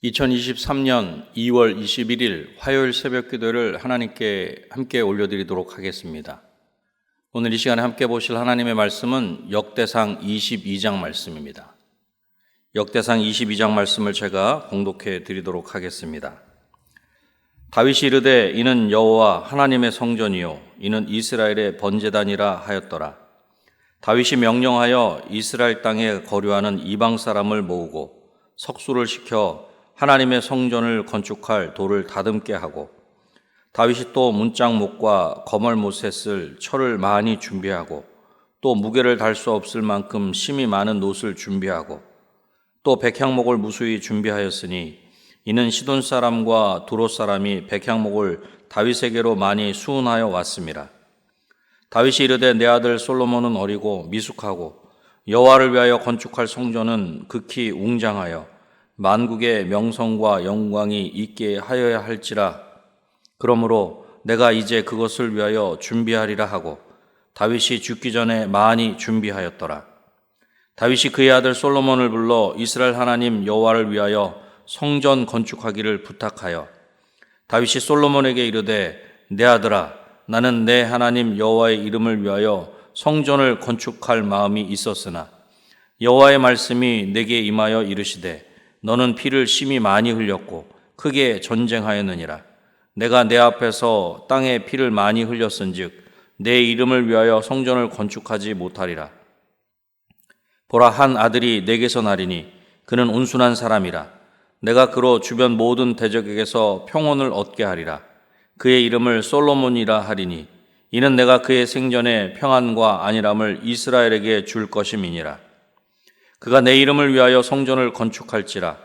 2023년 2월 21일 화요일 새벽 기도를 하나님께 함께 올려드리도록 하겠습니다. 오늘 이 시간에 함께 보실 하나님의 말씀은 역대상 22장 말씀입니다. 역대상 22장 말씀을 제가 봉독해 드리도록 하겠습니다. 다윗이 이르되 이는 여호와 하나님의 성전이요 이는 이스라엘의 번제단이라 하였더라. 다윗이 명령하여 이스라엘 땅에 거류하는 이방 사람을 모으고 석수를 시켜 하나님의 성전을 건축할 돌을 다듬게 하고 다윗이 또 문짝목과 거멀못에 쓸 철을 많이 준비하고 또 무게를 달 수 없을 만큼 심이 많은 놋을 준비하고 또 백향목을 무수히 준비하였으니 이는 시돈 사람과 두롯 사람이 백향목을 다윗에게로 많이 수운하여 왔습니다. 다윗이 이르되 내 아들 솔로몬은 어리고 미숙하고 여호와를 위하여 건축할 성전은 극히 웅장하여 만국의 명성과 영광이 있게 하여야 할지라. 그러므로 내가 이제 그것을 위하여 준비하리라 하고 다윗이 죽기 전에 많이 준비하였더라. 다윗이 그의 아들 솔로몬을 불러 이스라엘 하나님 여호와를 위하여 성전 건축하기를 부탁하여 다윗이 솔로몬에게 이르되 내 아들아 나는 내 하나님 여호와의 이름을 위하여 성전을 건축할 마음이 있었으나 여호와의 말씀이 내게 임하여 이르시되 너는 피를 심히 많이 흘렸고 크게 전쟁하였느니라. 내가 내 앞에서 땅에 피를 많이 흘렸은즉 내 이름을 위하여 성전을 건축하지 못하리라. 보라 한 아들이 내게서 나리니 그는 온순한 사람이라. 내가 그로 주변 모든 대적에게서 평온을 얻게 하리라. 그의 이름을 솔로몬이라 하리니 이는 내가 그의 생전에 평안과 안일함을 이스라엘에게 줄 것임이니라. 그가 내 이름을 위하여 성전을 건축할지라.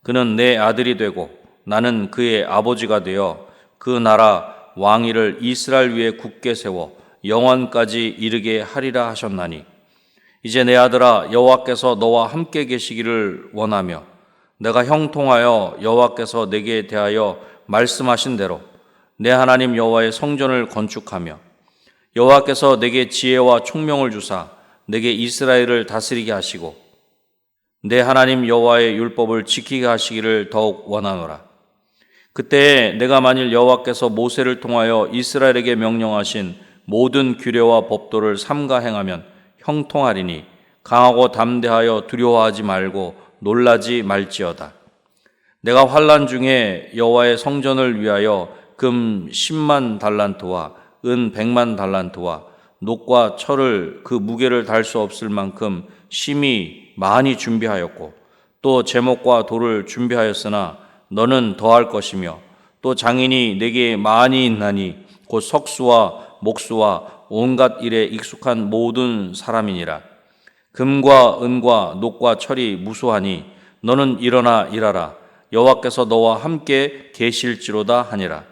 그는 내 아들이 되고 나는 그의 아버지가 되어 그 나라 왕위를 이스라엘 위에 굳게 세워 영원까지 이르게 하리라 하셨나니 이제 내 아들아 여호와께서 너와 함께 계시기를 원하며 내가 형통하여 여호와께서 내게 대하여 말씀하신 대로 내 하나님 여호와의 성전을 건축하며 여호와께서 내게 지혜와 총명을 주사 내게 이스라엘을 다스리게 하시고 내 하나님 여호와의 율법을 지키게 하시기를 더욱 원하노라. 그때 내가 만일 여호와께서 모세를 통하여 이스라엘에게 명령하신 모든 규례와 법도를 삼가 행하면 형통하리니 강하고 담대하여 두려워하지 말고 놀라지 말지어다. 내가 환난 중에 여호와의 성전을 위하여 금 10만 달란트와 은 100만 달란트와 놋과 철을 그 무게를 달 수 없을 만큼 심히 많이 준비하였고 또 제목과 돌을 준비하였으나 너는 더할 것이며 또 장인이 내게 많이 있나니 곧 석수와 목수와 온갖 일에 익숙한 모든 사람이니라. 금과 은과 놋과 철이 무수하니 너는 일어나 일하라. 여호와께서 너와 함께 계실지로다 하니라.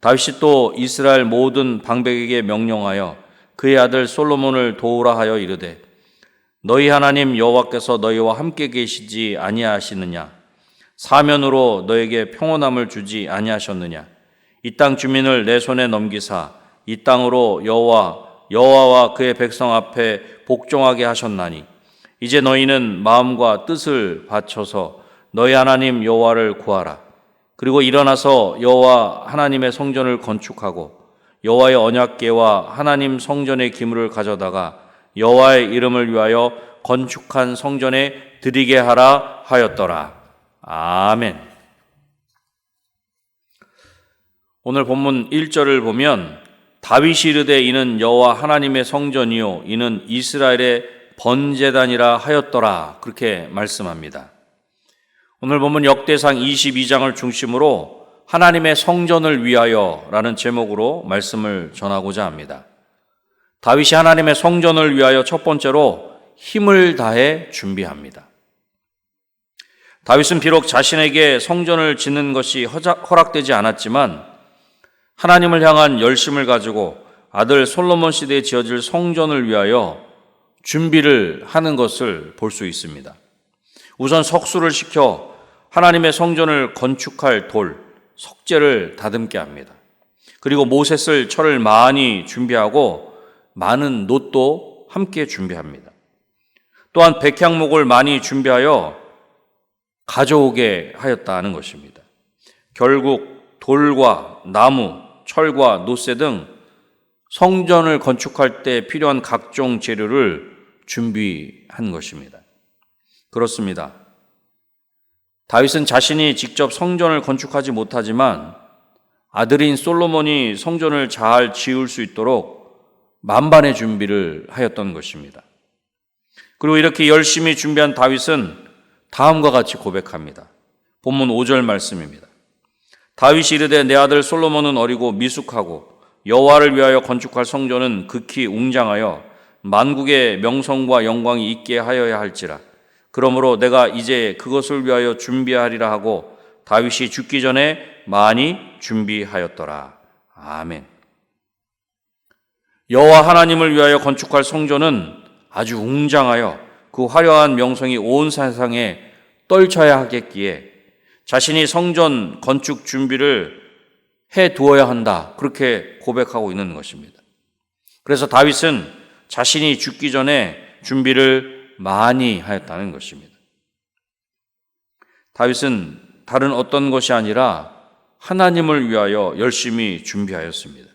다윗이 또 이스라엘 모든 방백에게 명령하여 그의 아들 솔로몬을 도우라 하여 이르되 너희 하나님 여호와께서 너희와 함께 계시지 아니하시느냐? 사면으로 너에게 평온함을 주지 아니하셨느냐? 이 땅 주민을 내 손에 넘기사 이 땅으로 여호와와 그의 백성 앞에 복종하게 하셨나니 이제 너희는 마음과 뜻을 바쳐서 너희 하나님 여호와를 구하라. 그리고 일어나서 여호와 하나님의 성전을 건축하고 여호와의 언약궤와 하나님 성전의 기물을 가져다가 여호와의 이름을 위하여 건축한 성전에 드리게 하라 하였더라. 아멘. 오늘 본문 1절을 보면 다윗이 이르되 이는 여호와 하나님의 성전이요 이는 이스라엘의 번제단이라 하였더라 그렇게 말씀합니다. 오늘 본문 역대상 22장을 중심으로 하나님의 성전을 위하여 라는 제목으로 말씀을 전하고자 합니다. 다윗이 하나님의 성전을 위하여 첫 번째로 힘을 다해 준비합니다. 다윗은 비록 자신에게 성전을 짓는 것이 허락되지 않았지만 하나님을 향한 열심을 가지고 아들 솔로몬 시대에 지어질 성전을 위하여 준비를 하는 것을 볼 수 있습니다. 우선 석수를 시켜 하나님의 성전을 건축할 돌, 석재를 다듬게 합니다. 그리고 못에 쓸 철을 많이 준비하고 많은 놋도 함께 준비합니다. 또한 백향목을 많이 준비하여 가져오게 하였다는 것입니다. 결국 돌과 나무, 철과 노새 등 성전을 건축할 때 필요한 각종 재료를 준비한 것입니다. 그렇습니다. 다윗은 자신이 직접 성전을 건축하지 못하지만 아들인 솔로몬이 성전을 잘 지을 수 있도록 만반의 준비를 하였던 것입니다. 그리고 이렇게 열심히 준비한 다윗은 다음과 같이 고백합니다. 본문 5절 말씀입니다. 다윗이 이르되 내 아들 솔로몬은 어리고 미숙하고 여호와를 위하여 건축할 성전은 극히 웅장하여 만국의 명성과 영광이 있게 하여야 할지라. 그러므로 내가 이제 그것을 위하여 준비하리라 하고 다윗이 죽기 전에 많이 준비하였더라. 아멘. 여호와 하나님을 위하여 건축할 성전은 아주 웅장하여 그 화려한 명성이 온 세상에 떨쳐야 하겠기에 자신이 성전 건축 준비를 해 두어야 한다. 그렇게 고백하고 있는 것입니다. 그래서 다윗은 자신이 죽기 전에 준비를 많이 하였다는 것입니다. 다윗은 다른 어떤 것이 아니라 하나님을 위하여 열심히 준비하였습니다.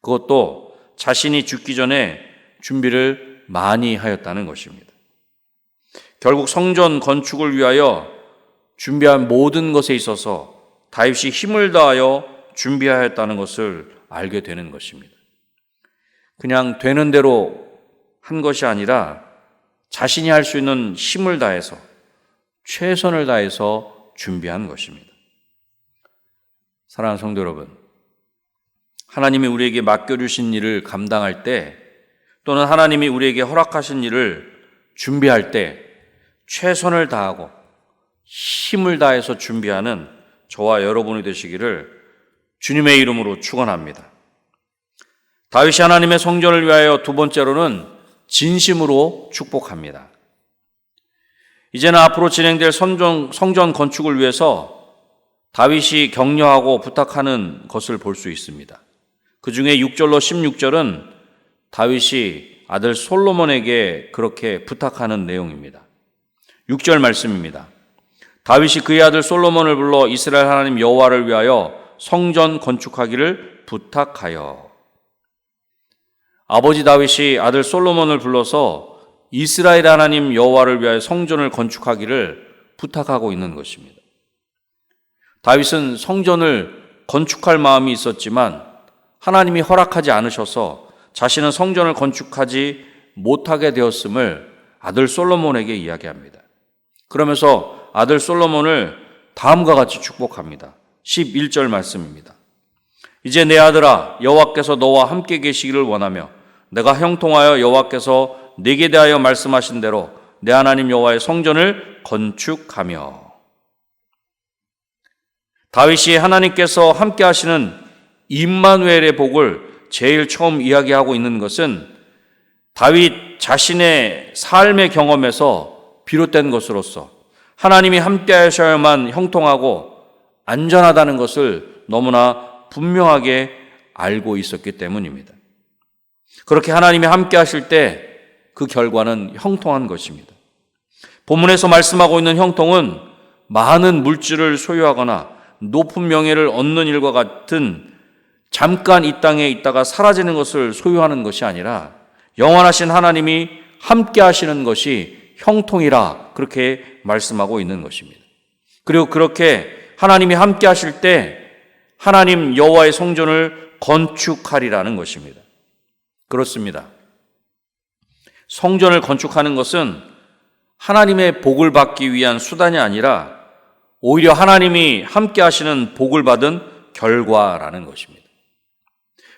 그것도 자신이 죽기 전에 준비를 많이 하였다는 것입니다. 결국 성전 건축을 위하여 준비한 모든 것에 있어서 다윗이 힘을 다하여 준비하였다는 것을 알게 되는 것입니다. 그냥 되는 대로 한 것이 아니라 자신이 할 수 있는 힘을 다해서 최선을 다해서 준비한 것입니다. 사랑하는 성도 여러분, 하나님이 우리에게 맡겨주신 일을 감당할 때 또는 하나님이 우리에게 허락하신 일을 준비할 때 최선을 다하고 힘을 다해서 준비하는 저와 여러분이 되시기를 주님의 이름으로 축원합니다. 다윗이 하나님의 성전을 위하여 두 번째로는 진심으로 축복합니다. 이제는 앞으로 진행될 성전 건축을 위해서 다윗이 격려하고 부탁하는 것을 볼 수 있습니다. 그 중에 6절로 16절은 다윗이 아들 솔로몬에게 그렇게 부탁하는 내용입니다. 6절 말씀입니다. 다윗이 그의 아들 솔로몬을 불러 이스라엘 하나님 여호와를 위하여 성전 건축하기를 부탁하여. 아버지 다윗이 아들 솔로몬을 불러서 이스라엘 하나님 여호와를 위하여 성전을 건축하기를 부탁하고 있는 것입니다. 다윗은 성전을 건축할 마음이 있었지만 하나님이 허락하지 않으셔서 자신은 성전을 건축하지 못하게 되었음을 아들 솔로몬에게 이야기합니다. 그러면서 아들 솔로몬을 다음과 같이 축복합니다. 11절 말씀입니다. 이제 내 아들아, 여호와께서 너와 함께 계시기를 원하며 내가 형통하여 여호와께서 네게 대하여 말씀하신 대로 내 하나님 여호와의 성전을 건축하며. 다윗이 하나님께서 함께 하시는 임마누엘의 복을 제일 처음 이야기하고 있는 것은 다윗 자신의 삶의 경험에서 비롯된 것으로서 하나님이 함께 하셔야만 형통하고 안전하다는 것을 너무나 분명하게 알고 있었기 때문입니다. 그렇게 하나님이 함께 하실 때 그 결과는 형통한 것입니다. 본문에서 말씀하고 있는 형통은 많은 물질을 소유하거나 높은 명예를 얻는 일과 같은 잠깐 이 땅에 있다가 사라지는 것을 소유하는 것이 아니라 영원하신 하나님이 함께 하시는 것이 형통이라 그렇게 말씀하고 있는 것입니다. 그리고 그렇게 하나님이 함께 하실 때 하나님 여호와의 성전을 건축하리라는 것입니다. 그렇습니다. 성전을 건축하는 것은 하나님의 복을 받기 위한 수단이 아니라 오히려 하나님이 함께 하시는 복을 받은 결과라는 것입니다.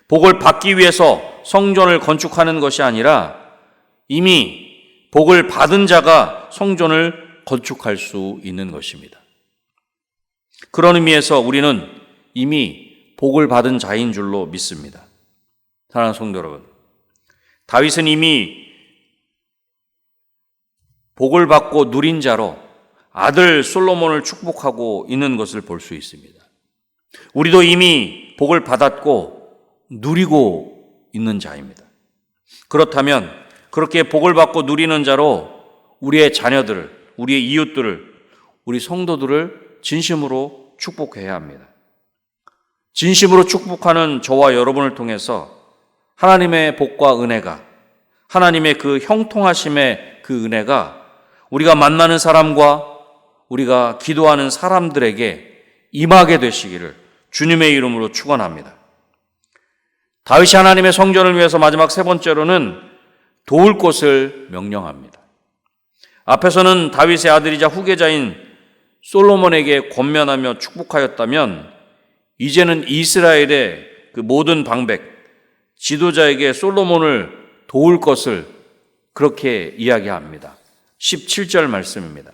복을 받기 위해서 성전을 건축하는 것이 아니라 이미 복을 받은 자가 성전을 건축할 수 있는 것입니다. 그런 의미에서 우리는 이미 복을 받은 자인 줄로 믿습니다. 사랑하는 성도 여러분, 다윗은 이미 복을 받고 누린 자로 아들 솔로몬을 축복하고 있는 것을 볼 수 있습니다. 우리도 이미 복을 받았고 누리고 있는 자입니다. 그렇다면 그렇게 복을 받고 누리는 자로 우리의 자녀들을, 우리의 이웃들을, 우리 성도들을 진심으로 축복해야 합니다. 진심으로 축복하는 저와 여러분을 통해서 하나님의 복과 은혜가, 하나님의 그 형통하심의 그 은혜가 우리가 만나는 사람과 우리가 기도하는 사람들에게 임하게 되시기를 주님의 이름으로 축원합니다. 다윗이 하나님의 성전을 위해서 마지막 세 번째로는 도울 것을 명령합니다. 앞에서는 다윗의 아들이자 후계자인 솔로몬에게 권면하며 축복하였다면 이제는 이스라엘의 그 모든 방백, 지도자에게 솔로몬을 도울 것을 그렇게 이야기합니다. 17절 말씀입니다.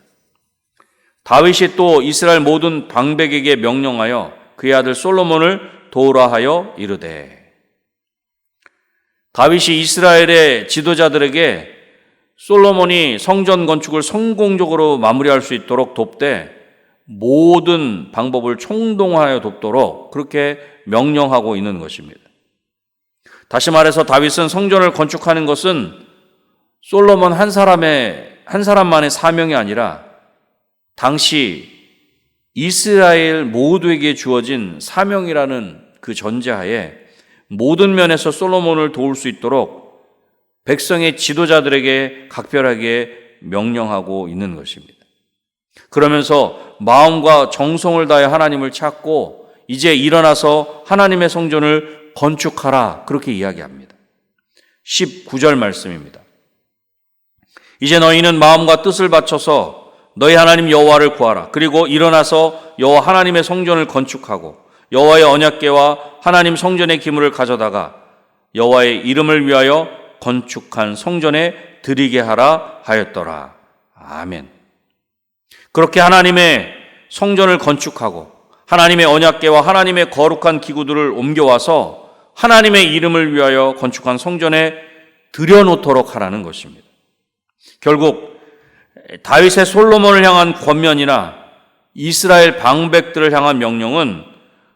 다윗이 또 이스라엘 모든 방백에게 명령하여 그의 아들 솔로몬을 도우라 하여 이르되, 다윗이 이스라엘의 지도자들에게 솔로몬이 성전 건축을 성공적으로 마무리할 수 있도록 돕되 모든 방법을 총동하여 돕도록 그렇게 명령하고 있는 것입니다. 다시 말해서 다윗은 성전을 건축하는 것은 솔로몬 한 사람만의 사명이 아니라 당시 이스라엘 모두에게 주어진 사명이라는 그 전제하에 모든 면에서 솔로몬을 도울 수 있도록 백성의 지도자들에게 각별하게 명령하고 있는 것입니다. 그러면서 마음과 정성을 다해 하나님을 찾고 이제 일어나서 하나님의 성전을 건축하라, 그렇게 이야기합니다. 19절 말씀입니다. 이제 너희는 마음과 뜻을 바쳐서 너희 하나님 여호와를 구하라. 그리고 일어나서 여호와 하나님의 성전을 건축하고 여호와의 언약궤와 하나님 성전의 기물을 가져다가 여호와의 이름을 위하여 건축한 성전에 드리게 하라 하였더라. 아멘. 그렇게 하나님의 성전을 건축하고 하나님의 언약궤와 하나님의 거룩한 기구들을 옮겨와서 하나님의 이름을 위하여 건축한 성전에 들여놓도록 하라는 것입니다. 결국 다윗의 솔로몬을 향한 권면이나 이스라엘 방백들을 향한 명령은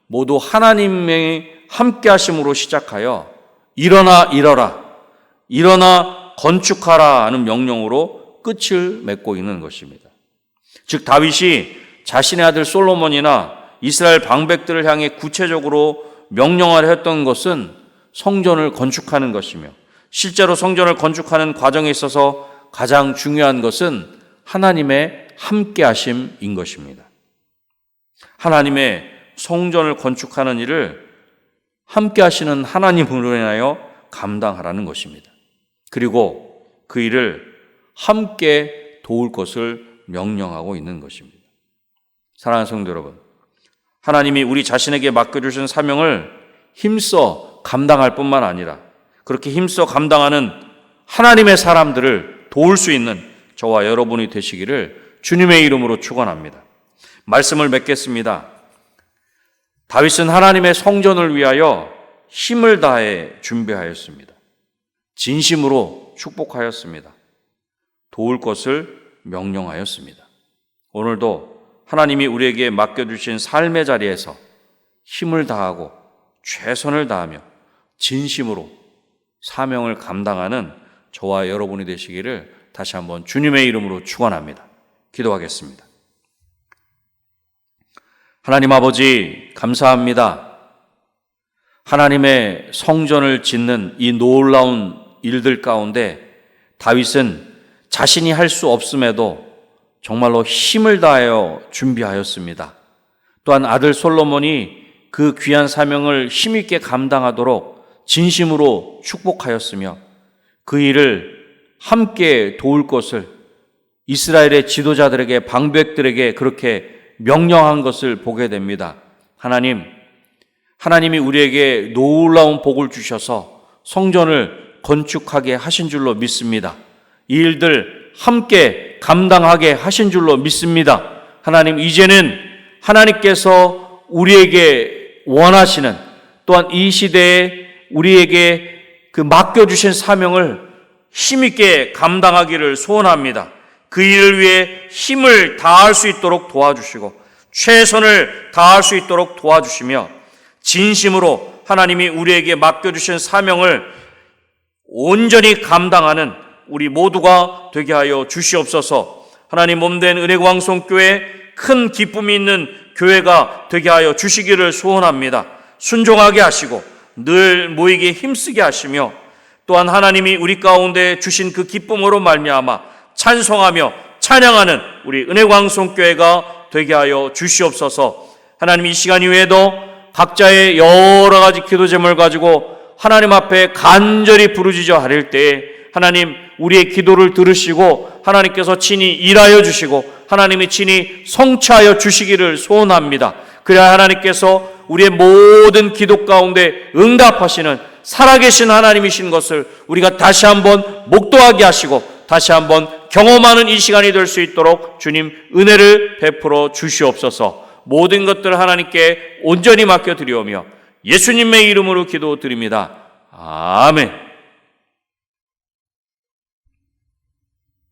모두 하나님의 함께 하심으로 시작하여 일어나 건축하라 하는 명령으로 끝을 맺고 있는 것입니다. 즉 다윗이 자신의 아들 솔로몬이나 이스라엘 방백들을 향해 구체적으로 명령하려 했던 것은 성전을 건축하는 것이며, 실제로 성전을 건축하는 과정에 있어서 가장 중요한 것은 하나님의 함께하심인 것입니다. 하나님의 성전을 건축하는 일을 함께하시는 하나님으로 인하여 감당하라는 것입니다. 그리고 그 일을 함께 도울 것을 명령하고 있는 것입니다. 사랑하는 성도 여러분, 하나님이 우리 자신에게 맡겨주신 사명을 힘써 감당할 뿐만 아니라 그렇게 힘써 감당하는 하나님의 사람들을 도울 수 있는 저와 여러분이 되시기를 주님의 이름으로 축원합니다. 말씀을 맺겠습니다. 다윗은 하나님의 성전을 위하여 힘을 다해 준비하였습니다. 진심으로 축복하였습니다. 도울 것을 명령하였습니다. 오늘도 하나님이 우리에게 맡겨주신 삶의 자리에서 힘을 다하고 최선을 다하며 진심으로 사명을 감당하는 저와 여러분이 되시기를 다시 한번 주님의 이름으로 축원합니다. 기도하겠습니다. 하나님 아버지, 감사합니다. 하나님의 성전을 짓는 이 놀라운 일들 가운데 다윗은 자신이 할 수 없음에도 정말로 힘을 다하여 준비하였습니다. 또한 아들 솔로몬이 그 귀한 사명을 힘있게 감당하도록 진심으로 축복하였으며 그 일을 함께 도울 것을 이스라엘의 지도자들에게, 방백들에게 그렇게 명령한 것을 보게 됩니다. 하나님이 우리에게 놀라운 복을 주셔서 성전을 건축하게 하신 줄로 믿습니다. 이 일들 함께 감당하게 하신 줄로 믿습니다. 하나님, 이제는 하나님께서 우리에게 원하시는, 또한 이 시대에 우리에게 그 맡겨주신 사명을 힘있게 감당하기를 소원합니다. 그 일을 위해 힘을 다할 수 있도록 도와주시고 최선을 다할 수 있도록 도와주시며 진심으로 하나님이 우리에게 맡겨주신 사명을 온전히 감당하는 우리 모두가 되게 하여 주시옵소서. 하나님 몸된 은혜광성교회 큰 기쁨이 있는 교회가 되게 하여 주시기를 소원합니다. 순종하게 하시고 늘 모이기에 힘쓰게 하시며 또한 하나님이 우리 가운데 주신 그 기쁨으로 말미암아 찬송하며 찬양하는 우리 은혜광송교회가 되게 하여 주시옵소서. 하나님, 이 시간 이후에도 각자의 여러 가지 기도 제목을 가지고 하나님 앞에 간절히 부르짖어 하릴 때에 하나님, 우리의 기도를 들으시고 하나님께서 친히 일하여 주시고 하나님이 친히 성취하여 주시기를 소원합니다. 그래야 하나님께서 우리의 모든 기도 가운데 응답하시는 살아계신 하나님이신 것을 우리가 다시 한번 목도하게 하시고 다시 한번 경험하는 이 시간이 될 수 있도록 주님 은혜를 베풀어 주시옵소서. 모든 것들을 하나님께 온전히 맡겨드리오며 예수님의 이름으로 기도드립니다. 아멘.